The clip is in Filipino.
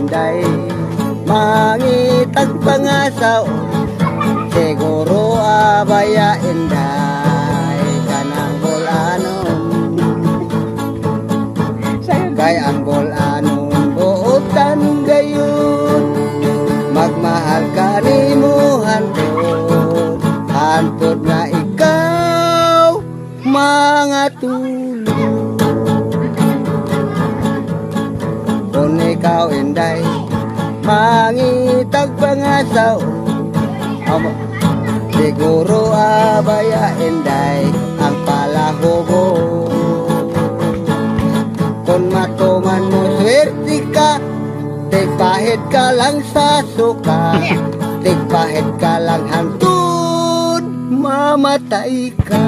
inday, mangitag pangasaw, siguro abaya inday, kanang bulanon. Kay ang bulanon, buotan gayon, magmahal ka ni mo hantod, hantod na ikaw, mga tulog. Kung ikaw inday, mangitag pangasaw, siguro abaya inday, ang palahubo. Kung matuman mo swerte ka, tigpahit ka lang sa suka, tigpahit ka lang hantod, mamatay ka.